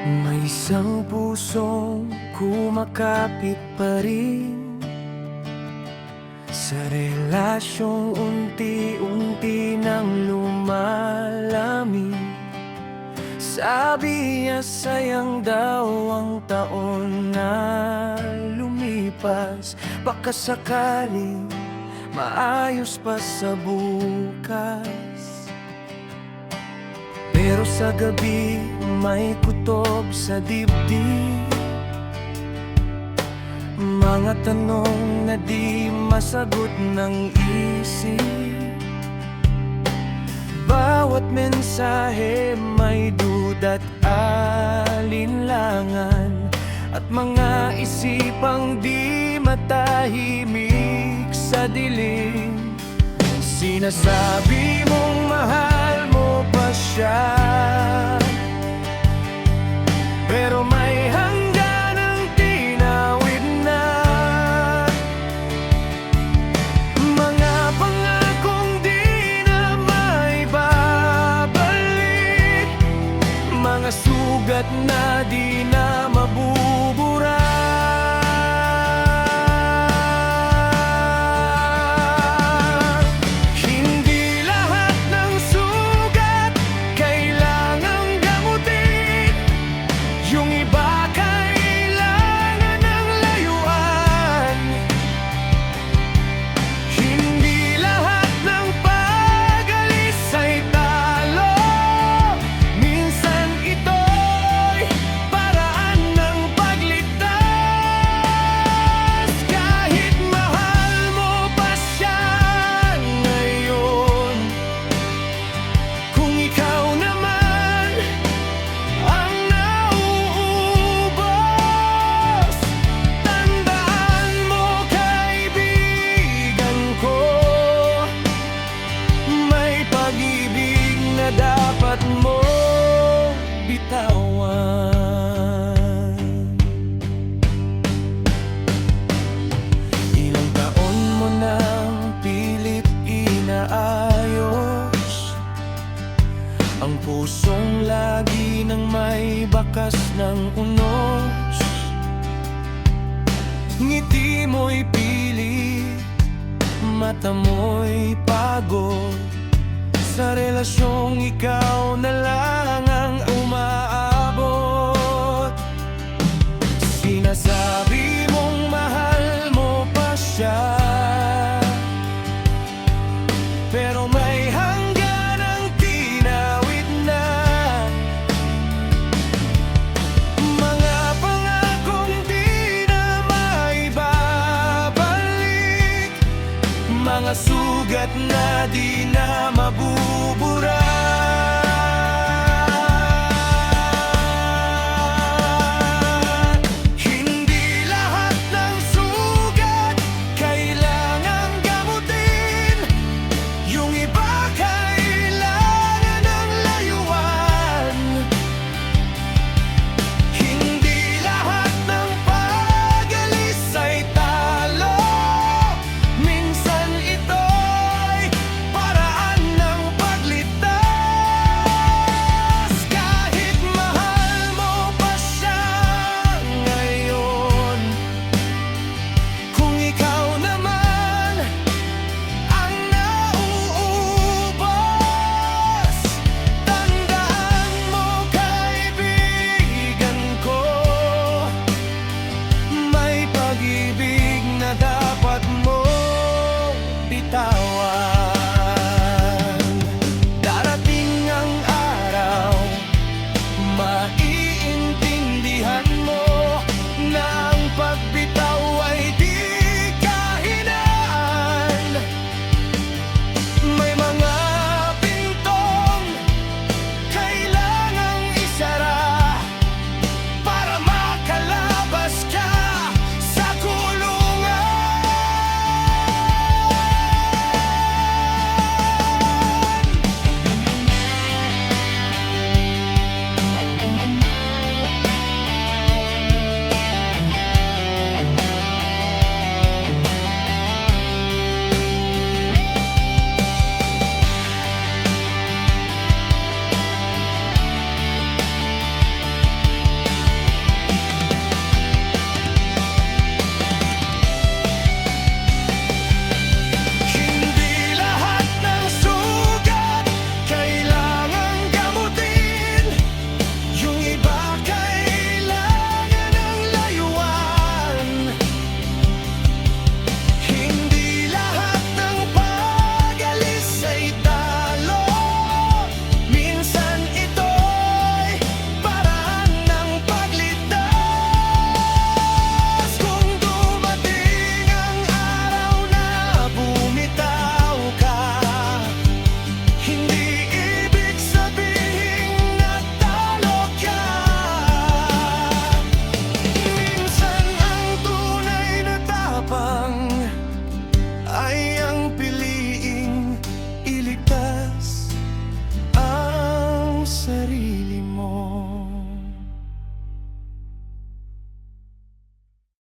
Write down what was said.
May isang pusong kumakapit pa rin sa relasyong unti-unti nang lumalamig. Sabi niya sayang daw ang taon na lumipas, baka sakaling maayos pa sa bukas. Pero sa gabi may kutob sa dibdib, mga tanong na di masagot ng isip. Bawat mensahe may duda't alinlangan, at mga isipang di matahimik sa dilim. Sinasabi mong mahal mo pa siya, pero may hangganang tinawid na. Mga pangakong di na maibabalik, mga sugat na di na mabubura. Dapat mo bitawan. Ilang taon mo nang pilit inaayos ang pusong lagi nang may bakas ng unos. Ngiti mo'y pilit, mata mo'y pagod sa relasyong ikaw na lang ang umaabot. Sinasabi mong mahal mo pa siya, pero may hangganang tinawid na. Mga pangakong di na maibabalik, mga sugat na di na mabubura. Hindi lahat ng sugat kailangang gamutin, yung iba kailangan ng layuan. Hindi lahat ng pag-alis ay talo, minsan ito'y paraan na mo.